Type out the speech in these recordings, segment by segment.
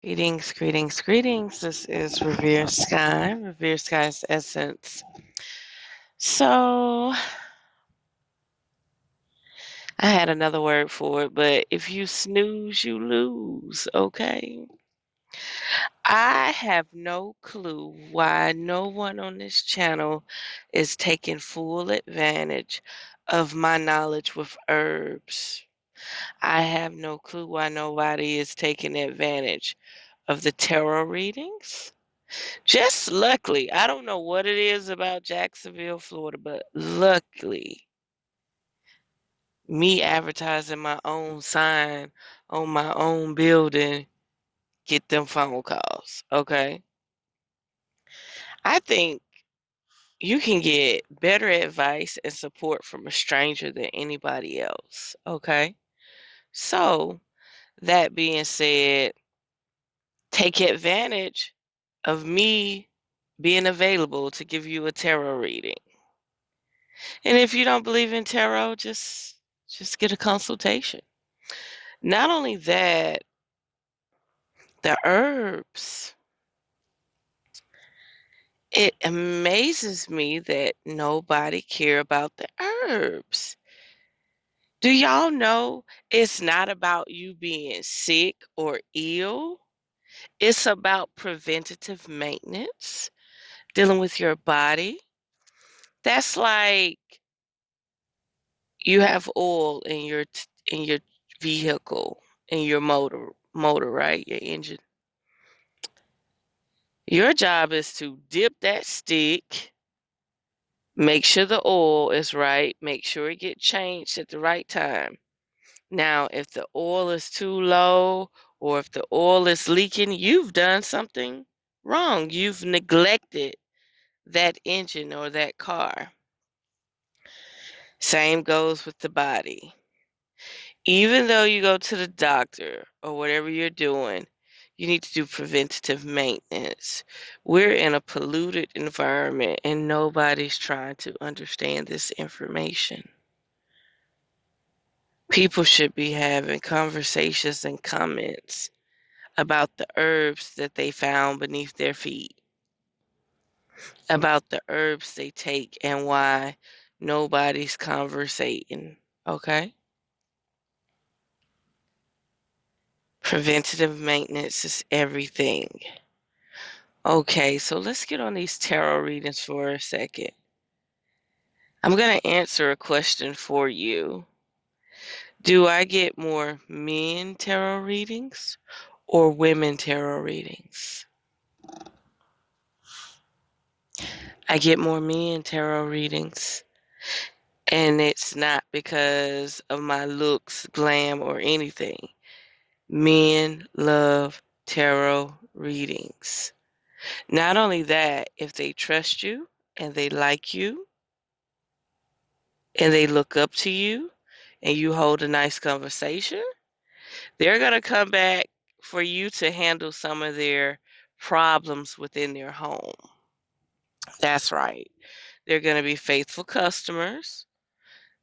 Greetings, greetings, greetings. This is Revere Sky, Revere Skyes Essence. So, I had another word for it, but if you snooze, you lose, okay? I have no clue why no one on this channel is taking full advantage of my knowledge with herbs. I have no clue why nobody is taking advantage of the tarot readings. Just luckily, I don't know what it is about Jacksonville, Florida, but luckily, me advertising my own sign on my own building get them phone calls, okay? I think you can get better advice and support from a stranger than anybody else, okay? So, that being said, take advantage of me being available to give you a tarot reading. And if you don't believe in tarot, just get a consultation. Not only that, the herbs. It amazes me that nobody care about the herbs. Do y'all know it's not about you being sick or ill? It's about preventative maintenance, dealing with your body. That's like you have oil in your vehicle, in your motor, right? Your engine. Your job is to dip that stick, make sure the oil is right, make sure it get changed at the right time. Now, if the oil is too low or if the oil is leaking, you've done something wrong. You've neglected that engine or that car. Same goes with the body. Even though you go to the doctor or whatever you're doing, you need to do preventative maintenance. We're in a polluted environment and nobody's trying to understand this information. People should be having conversations and comments about the herbs that they found beneath their feet, about the herbs they take and why nobody's conversating, okay? Preventative maintenance is everything. Okay, so let's get on these tarot readings for a second. I'm going to answer a question for you. Do I get more men tarot readings or women tarot readings? I get more men tarot readings. And it's not because of my looks, glam, or anything. Men love tarot readings. Not only that, if they trust you and they like you and they look up to you and you hold a nice conversation, they're going to come back for you to handle some of their problems within their home. That's right. They're going to be faithful customers.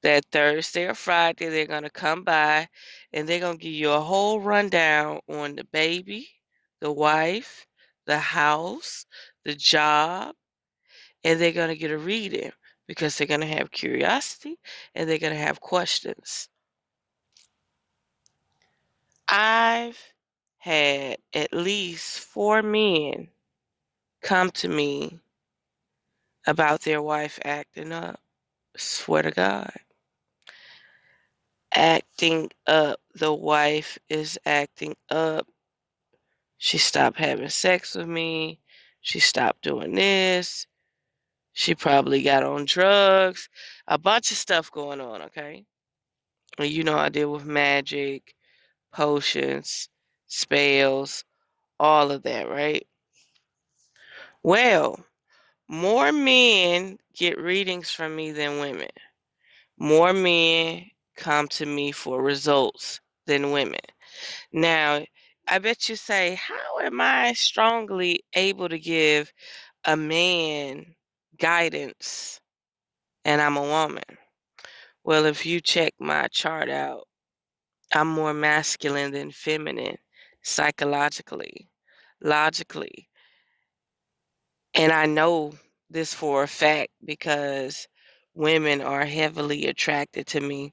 That Thursday or Friday, they're going to come by and they're going to give you a whole rundown on the baby, the wife, the house, the job, and they're going to get a reading because they're going to have curiosity and they're going to have questions. I've had at least 4 men come to me about their wife acting up. Swear to God. Acting up. The wife is acting up. She stopped having sex with me. She stopped doing this. She probably got on drugs. A bunch of stuff going on, okay? And you know I deal with magic, potions, spells, all of that, right? Well, more men get readings from me than women. More men come to me for results than women. Now, I bet you say, how am I strongly able to give a man guidance and I'm a woman? Well, if you check my chart out, I'm more masculine than feminine, psychologically, logically. And I know this for a fact because women are heavily attracted to me.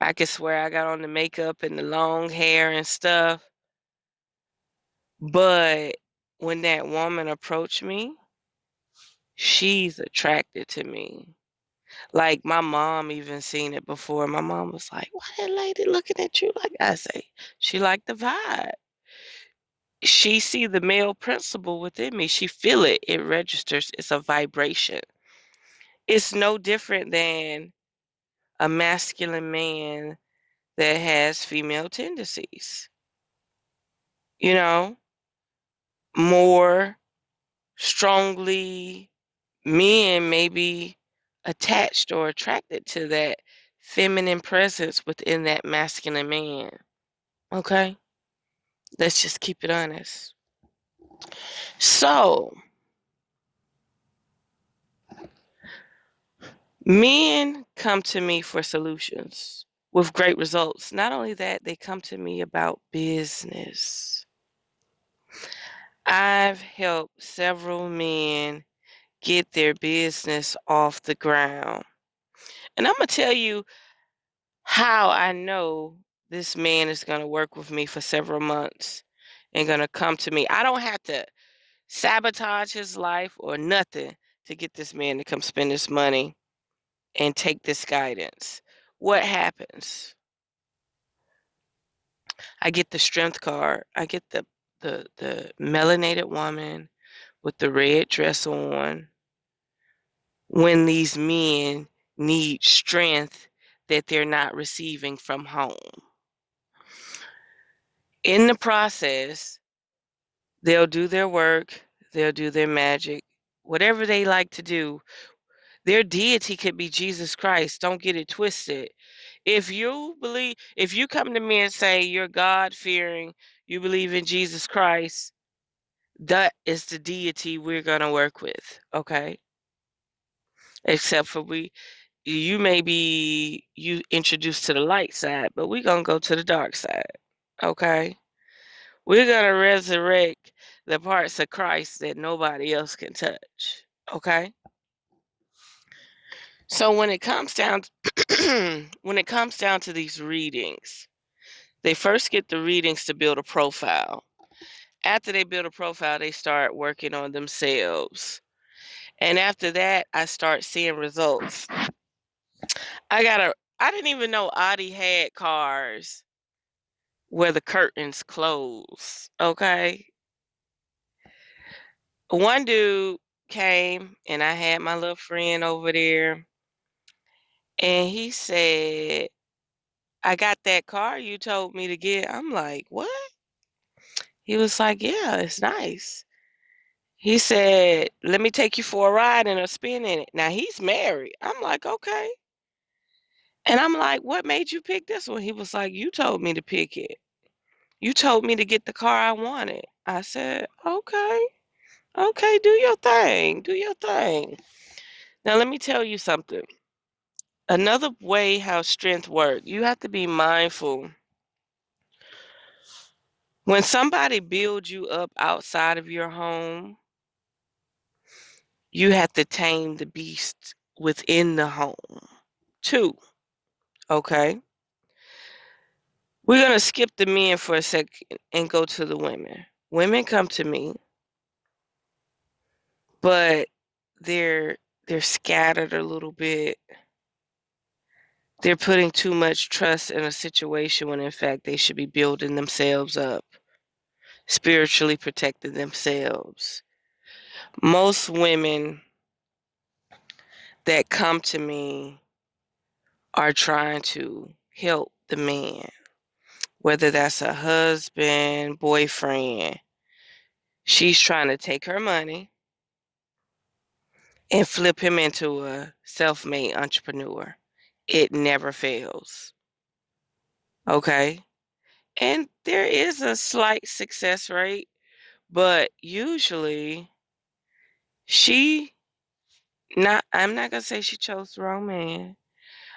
I could swear I got on the makeup and the long hair and stuff, but when that woman approached me, she's attracted to me. Like my mom even seen it before. My mom was like, "Why that lady looking at you?" Like I say, she liked the vibe. She see the male principle within me. She feel it. It registers. It's a vibration. It's no different than a masculine man that has female tendencies. You know, more strongly men may be attached or attracted to that feminine presence within that masculine man. Okay? Let's just keep it honest. So, men come to me for solutions with great results. Not only that, they come to me about business. I've helped several men get their business off the ground. And I'm going to tell you how I know this man is going to work with me for several months and going to come to me. I don't have to sabotage his life or nothing to get this man to come spend his money and take this guidance. What happens? I get the strength card. I get the melanated woman with the red dress on when these men need strength that they're not receiving from home. In the process, they'll do their work, they'll do their magic, whatever they like to do. Their deity could be Jesus Christ. Don't get it twisted. If you come to me and say you're God fearing, you believe in Jesus Christ, that is the deity we're going to work with, okay? Except for you may be introduced to the light side, but we're going to go to the dark side, okay? We're going to resurrect the parts of Christ that nobody else can touch, okay? So when it comes down when it comes down to these readings, they first get the readings to build a profile. After they build a profile, they start working on themselves. And after that, I start seeing results. I didn't even know Audi had cars where the curtains close. Okay. One dude came and I had my little friend over there and he said, "I got that car you told me to get." I'm like, "What?" He was like, "Yeah, it's nice." He said, "Let me take you for a ride and a spin in it." Now he's married. I'm like, "Okay." And I'm like, "What made you pick this one?" He was like, "You told me to pick it. You told me to get the car I wanted." I said, "Okay, okay, do your thing, do your thing." Now let me tell you something. Another way how strength works, you have to be mindful. When somebody builds you up outside of your home, you have to tame the beast within the home too. Okay? We're going to skip the men for a second and go to the women. Women come to me, but they're scattered a little bit. They're putting too much trust in a situation when in fact they should be building themselves up, spiritually protecting themselves. Most women that come to me are trying to help the man, whether that's a husband, boyfriend. She's trying to take her money and flip him into a self-made entrepreneur. It never fails. Okay? And there is a slight success rate, but usually she not I'm not going to say she chose the wrong man.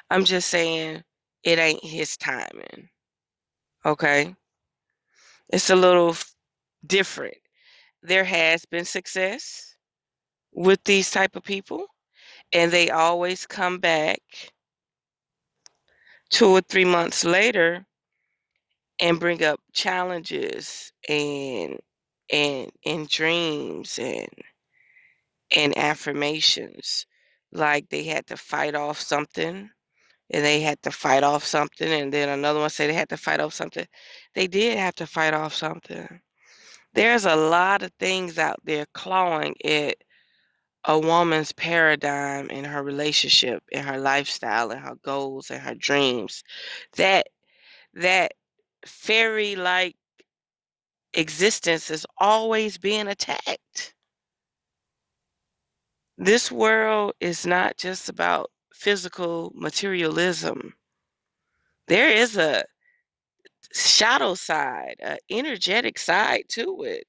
I'm just saying it ain't his timing. Okay? It's a little different. There has been success with these type of people, and they always come back 2 or 3 months later and bring up challenges and dreams and affirmations, like they had to fight off something, and they had to fight off something, and then another one said they had to fight off something. They did have to fight off something. There's a lot of things out there clawing at a woman's paradigm in her relationship, in her lifestyle, in her goals, and her dreams. That that fairy-like existence is always being attacked. This world is not just about physical materialism. There is a shadow side, an energetic side to it.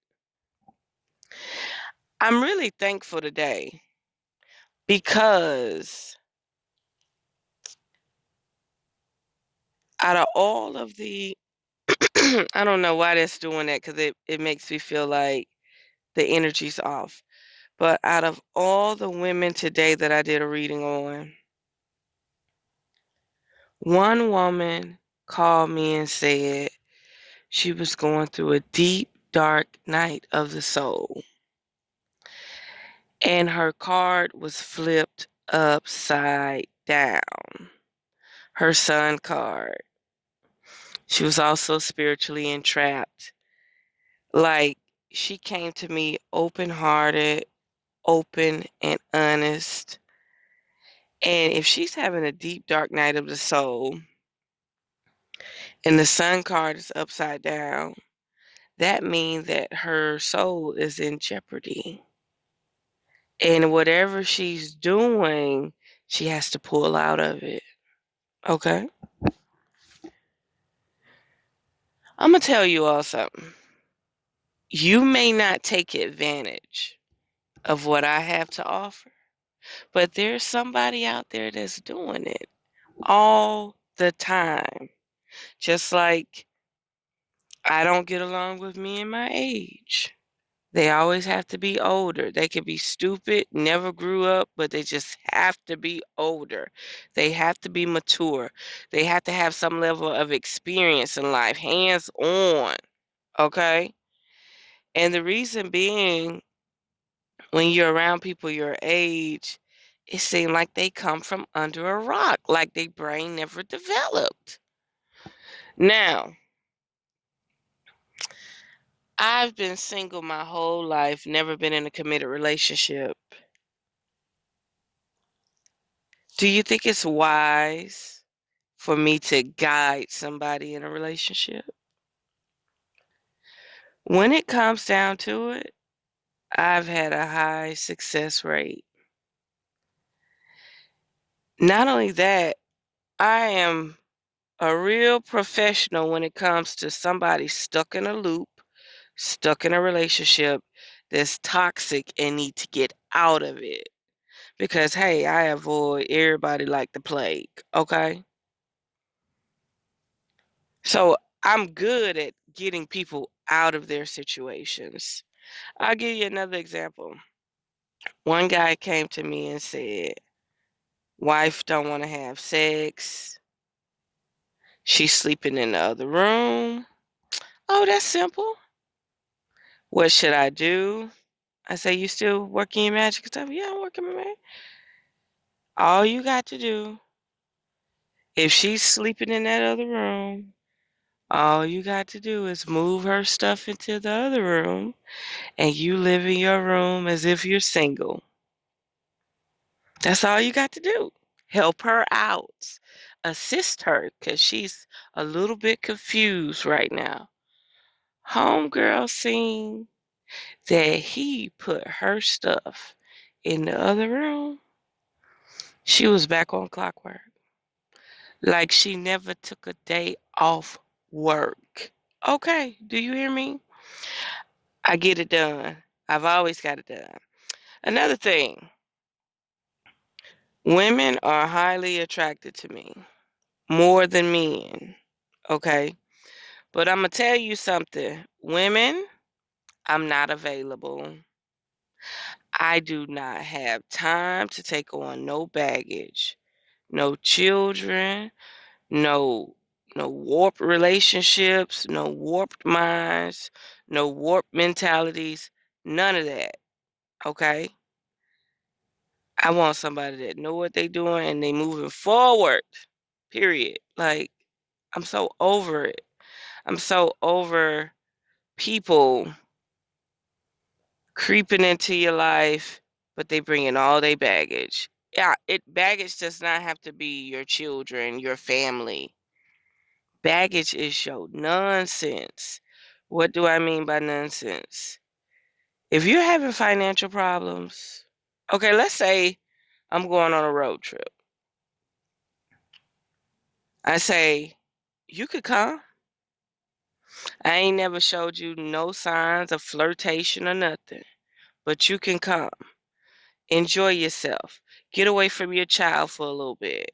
I'm really thankful today because out of all of the I don't know why that's doing that, because it makes me feel like the energy's off. But out of all the women today that I did a reading on, one woman called me and said she was going through a deep, dark night of the soul. And her card was flipped upside down. Her sun card. She was also spiritually entrapped. Like, she came to me open-hearted, open and honest. And if she's having a deep, dark night of the soul, and the sun card is upside down, that means that her soul is in jeopardy. And whatever she's doing, she has to pull out of it. Okay? I'm going to tell you all something. You may not take advantage of what I have to offer, but there's somebody out there that's doing it all the time. Just like I don't get along with men my age. They always have to be older. They can be stupid, never grew up, but they just have to be older. They have to be mature. They have to have some level of experience in life, hands on. Okay? And the reason being, when you're around people your age, it seems like they come from under a rock, like their brain never developed. Now, I've been single my whole life, never been in a committed relationship. Do you think it's wise for me to guide somebody in a relationship? When it comes down to it, I've had a high success rate. Not only that, I am a real professional when it comes to somebody stuck in a loop, stuck in a relationship that's toxic and need to get out of it. Because, hey, I avoid everybody like the plague, okay? So I'm good at getting people out of their situations. I'll give you another example. One guy came to me and said, wife don't want to have sex. She's sleeping in the other room. Oh, that's simple. What should I do? I say, you still working your magic stuff? Yeah, I'm working my magic. All you got to do, if she's sleeping in that other room, all you got to do is move her stuff into the other room, and you live in your room as if you're single. That's all you got to do. Help her out. Assist her, because she's a little bit confused right now. Homegirl seen that he put her stuff in the other room. She was back on clockwork. Like she never took a day off work. Okay, do you hear me? I get it done. I've always got it done. Another thing, women are highly attracted to me more than men. Okay? But I'm going to tell you something. Women, I'm not available. I do not have time to take on no baggage, no children, no warped relationships, no warped minds, no warped mentalities, none of that. Okay? I want somebody that know what they doing and they moving forward. Period. Like, I'm so over it. I'm so over people creeping into your life, but they bringing all their baggage. Yeah, baggage does not have to be your children, your family. Baggage is your nonsense. What do I mean by nonsense? If you're having financial problems, okay, let's say I'm going on a road trip. I say, you could come. I ain't never showed you no signs of flirtation or nothing, but you can come. Enjoy yourself. Get away from your child for a little bit.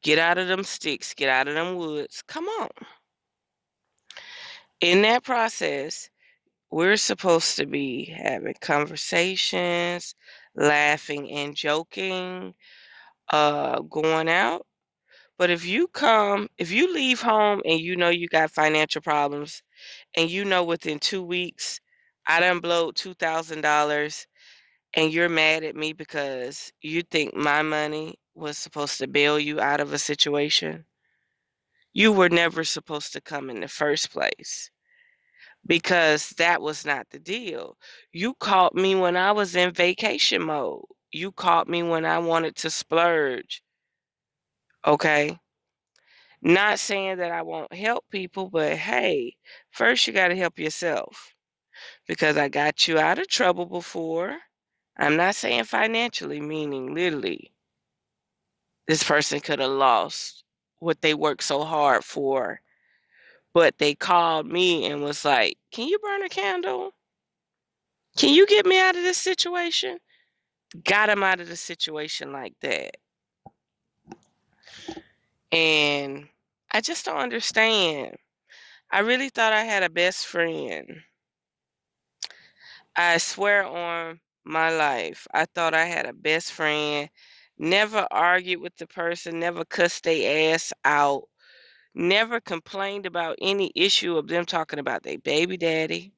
Get out of them sticks. Get out of them woods. Come on. In that process, we're supposed to be having conversations, laughing and joking, going out. But if you leave home and you know you got financial problems and you know within 2 weeks I done blowed $2,000 and you're mad at me because you think my money was supposed to bail you out of a situation, you were never supposed to come in the first place because that was not the deal. You caught me when I was in vacation mode. You caught me when I wanted to splurge. Okay? Not saying that I won't help people, but hey, first you got to help yourself because I got you out of trouble before. I'm not saying financially, meaning literally. This person could have lost what they worked so hard for, but they called me and was like, "Can you burn a candle? Can you get me out of this situation?" Got him out of the situation like that. And I just don't understand. I really thought I had a best friend. I swear on my life, I thought I had a best friend. Never argued with the person, never cussed their ass out, never complained about any issue of them talking about their baby daddy,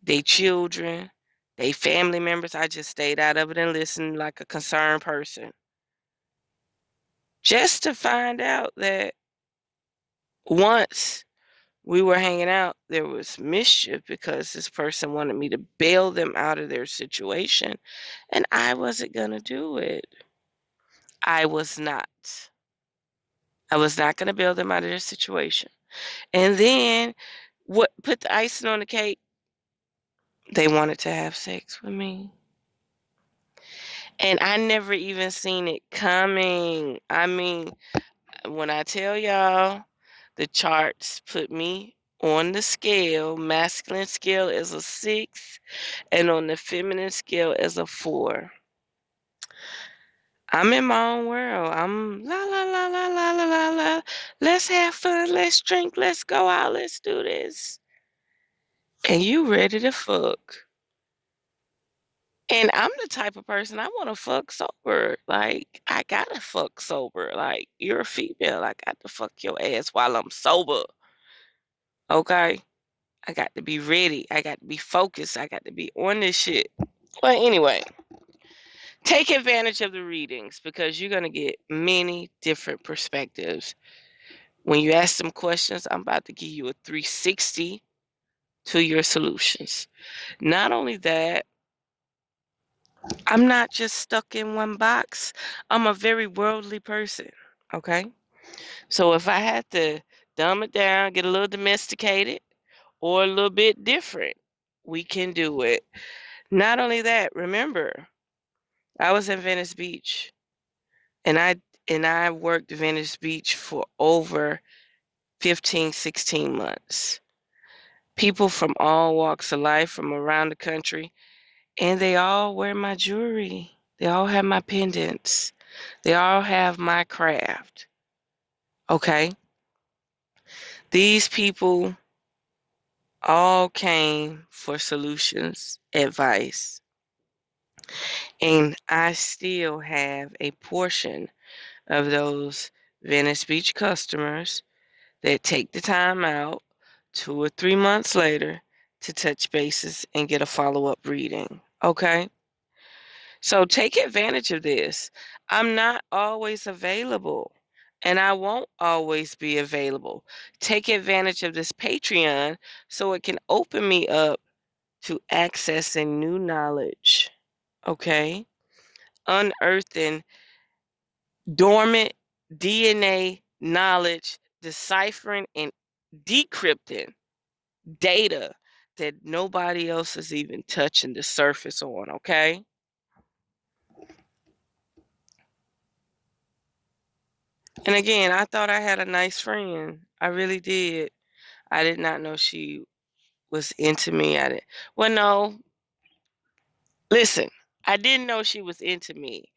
their children, their family members. I just stayed out of it and listened like a concerned person. Just to find out that once we were hanging out, there was mischief because this person wanted me to bail them out of their situation, and I wasn't going to do it. I was not. I was not going to bail them out of their situation. And then what put the icing on the cake? They wanted to have sex with me. And I never even seen it coming. I mean, when I tell y'all, the charts put me on the scale. Masculine scale is a 6, and on the feminine scale is a 4. I'm in my own world. I'm la la la la la la la la. Let's have fun. Let's drink. Let's go out. Let's do this. And you ready to fuck. And I'm the type of person I want to fuck sober. Like, I gotta fuck sober. Like, you're a female. I got to fuck your ass while I'm sober. Okay? I got to be ready. I got to be focused. I got to be on this shit. But anyway, take advantage of the readings because you're going to get many different perspectives. When you ask them questions, I'm about to give you a 360 to your solutions. Not only that, I'm not just stuck in one box. I'm a very worldly person. Okay? So if I had to dumb it down, get a little domesticated or a little bit different, we can do it. Not only that, remember, I was in Venice Beach and I worked Venice Beach for over 15, 16 months. People from all walks of life from around the country, and they all wear my jewelry. They all have my pendants. They all have my craft. Okay? These people all came for solutions, advice, and I still have a portion of those Venice Beach customers that take the time out 2 or 3 months later to touch bases and get a follow-up reading. Okay? So take advantage of this. I'm not always available, and I won't always be available. Take advantage of this Patreon so it can open me up to accessing new knowledge. Okay? Unearthing dormant DNA knowledge, deciphering and decrypting data that nobody else is even touching the surface on, okay? And again, I thought I had a nice friend. I really did. I did not know she was into me. Well, no, listen, I didn't know she was into me,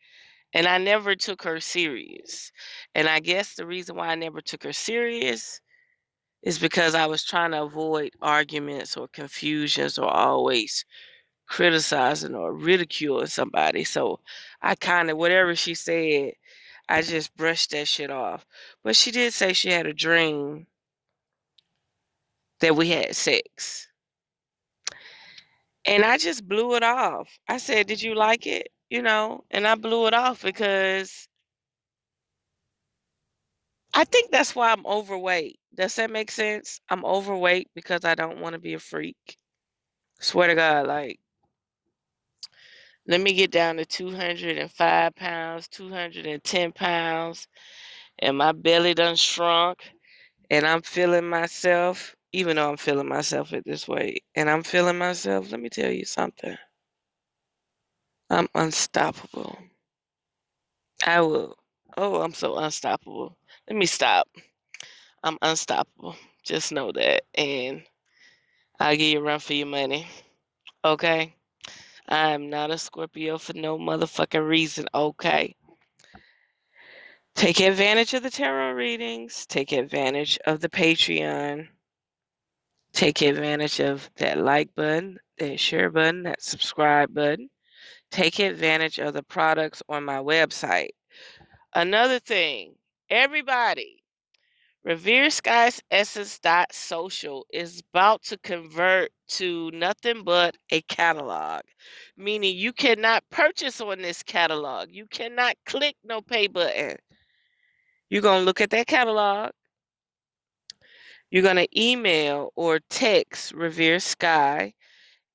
and I never took her serious. And I guess the reason why I never took her serious is because I was trying to avoid arguments or confusions or always criticizing or ridiculing somebody. So I kind of, whatever she said, I just brushed that shit off. But she did say she had a dream that we had sex. And I just blew it off. I said, "Did you like it?" And I blew it off because I think that's why I'm overweight. Does that make sense? I'm overweight because I don't want to be a freak. Swear to God, like, let me get down to 205 pounds, 210 pounds, and my belly done shrunk, and I'm feeling myself, even though I'm feeling myself at this weight, and I'm feeling myself. Let me tell you something. I'm unstoppable. I will. Oh, I'm so unstoppable. Let me stop. I'm unstoppable. Just know that. And I'll give you a run for your money. Okay? I'm not a Scorpio for no motherfucking reason. Okay? Take advantage of the tarot readings. Take advantage of the Patreon. Take advantage of that like button, that share button, that subscribe button. Take advantage of the products on my website. Another thing, everybody, Revere Skyes Essence social is about to convert to nothing but a catalog, meaning you cannot purchase on this catalog. You cannot click no pay button. You're going to look at that catalog. You're going to email or text Revere Sky,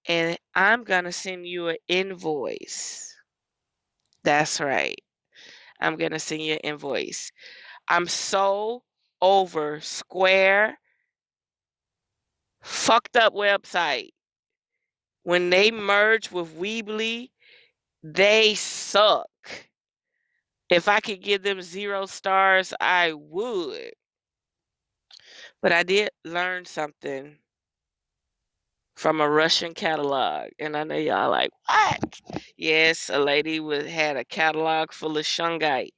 and I'm going to send you an invoice. That's right. I'm going to send you an invoice. I'm so over Square fucked up website. When they merged with Weebly, they suck. If I could give them 0 stars, I would. But I did learn something from a Russian catalog. And I know y'all like, what? Yes, a lady had a catalog full of shungite.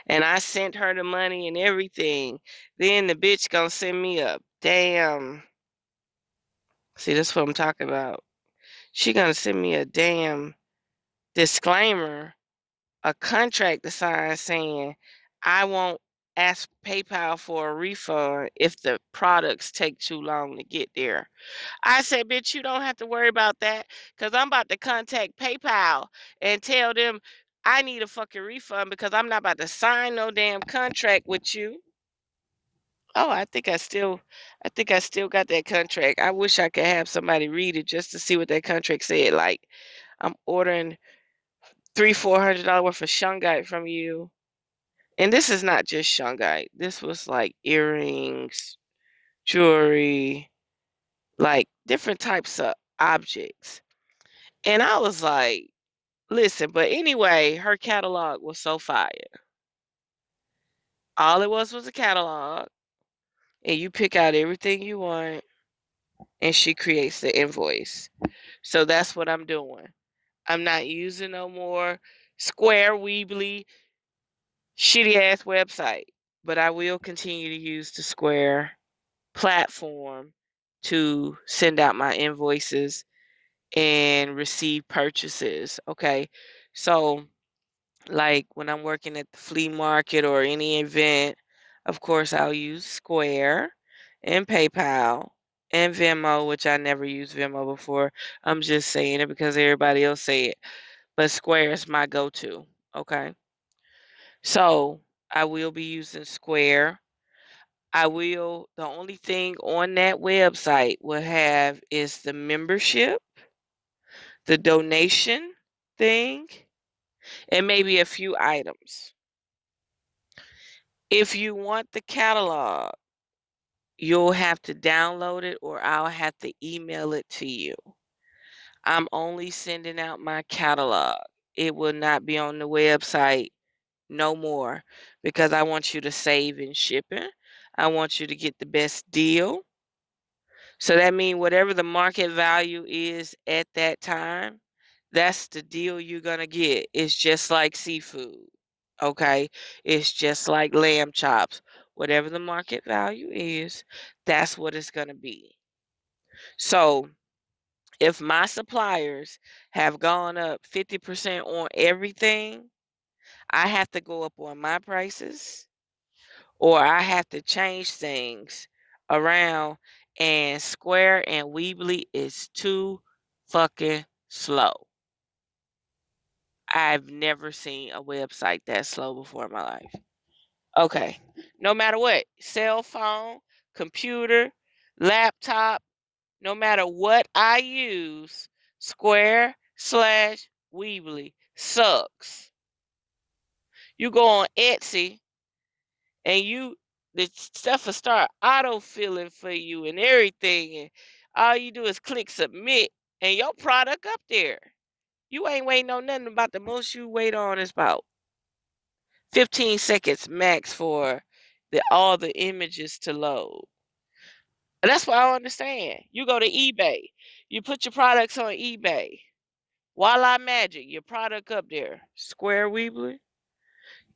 And I sent her the money and everything. Then the bitch gonna send me a damn. See, that's what I'm talking about. She gonna send me a damn disclaimer, a contract to sign saying I won't ask PayPal for a refund if the products take too long to get there. I said, bitch, you don't have to worry about that because I'm about to contact PayPal and tell them I need a fucking refund because I'm not about to sign no damn contract with you. Oh, I think I still got that contract. I wish I could have somebody read it just to see what that contract said. Like, I'm ordering $300-400 worth of shungite from you. And this is not just shungite. This was like earrings, jewelry, like different types of objects. And I was like, listen, but anyway, her catalog was so fire. All it was a catalog, and you pick out everything you want, and she creates the invoice. So that's what I'm doing. I'm not using no more Square Weebly shitty ass website, but I will continue to use the Square platform to send out my invoices and receive purchases. Okay. So, like when I'm working at the flea market or any event, of course, I'll use Square and PayPal and Venmo, which I never used Venmo before. I'm just saying it because everybody else say it. But Square is my go-to. Okay. So I will be using Square. The only thing on that website will have is the membership, the donation thing, and maybe a few items. If you want the catalog, you'll have to download it or I'll have to email it to you. I'm only sending out my catalog. It will not be on the website no more because I want you to save in shipping. I want you to get the best deal. So that means whatever the market value is at that time, that's the deal you're going to get. It's just like seafood. Okay? It's just like lamb chops. Whatever the market value is, that's what it's going to be. So, if my suppliers have gone up 50% on everything, I have to go up on my prices or I have to change things around, and Square and Weebly is too fucking slow. I've never seen a website that slow before in my life. Okay. No matter what, cell phone, computer, laptop, no matter what I use, Square/Weebly sucks. You go on Etsy and the stuff will start auto filling for you and everything, and all you do is click submit and your product up there. You ain't waiting on nothing. About the most you wait on is about 15 seconds max for all the images to load. And that's what I don't understand. You go to eBay, you put your products on eBay. Voila magic, your product up there. Square Weebly.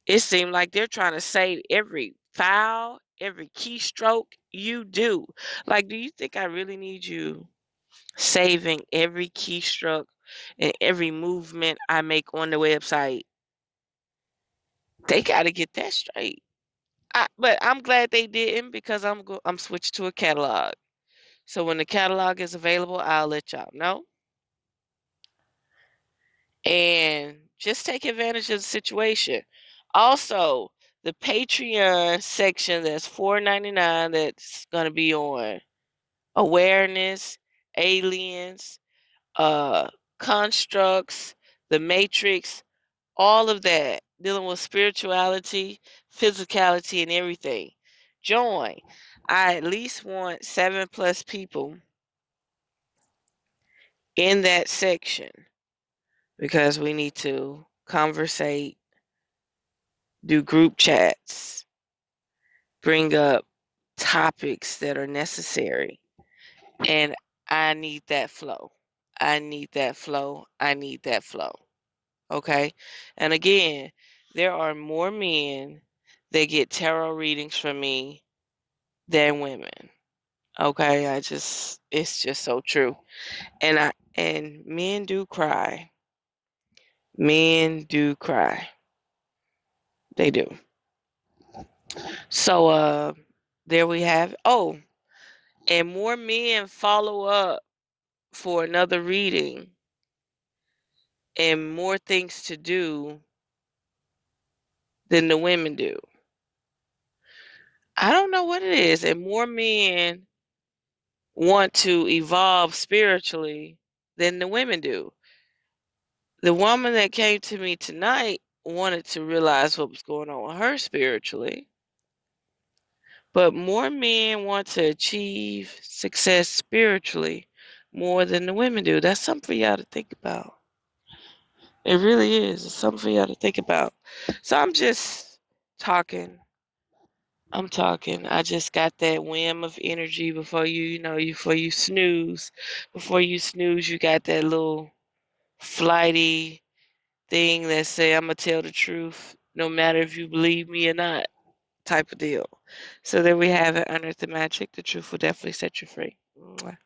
It seemed like they're trying to save every file, every keystroke you do. Like, do you think I really need you saving every keystroke and every movement I make on the website? They got to get that straight. But I'm glad they didn't because I'm switched to a catalog. So when the catalog is available, I'll let y'all know. And just take advantage of the situation. Also, the Patreon section that's $4.99 that's going to be on awareness, aliens, uh, constructs, the matrix, all of that, dealing with spirituality, physicality, and everything. Join. I at least want 7+ people in that section because we need to conversate, do group chats, bring up topics that are necessary. And I need that flow. I need that flow. I need that flow. Okay? And again, there are more men that get tarot readings from me than women. Okay? It's just so true. And men do cry. Men do cry. They do. So there we have it. Oh, and more men follow up for another reading and more things to do than the women do. I don't know what it is. And more men want to evolve spiritually than the women do. The woman that came to me tonight wanted to realize what was going on with her spiritually. But more men want to achieve success spiritually more than the women do. That's something for y'all to think about. It really is. It's something for y'all to think about. So I'm just talking. I'm talking. I just got that whim of energy before before you snooze. Before you snooze, you got that little flighty thing that say, I'm going to tell the truth no matter if you believe me or not. type of deal. So there we have it, Unearth the Magic. The truth will definitely set you free. Mwah.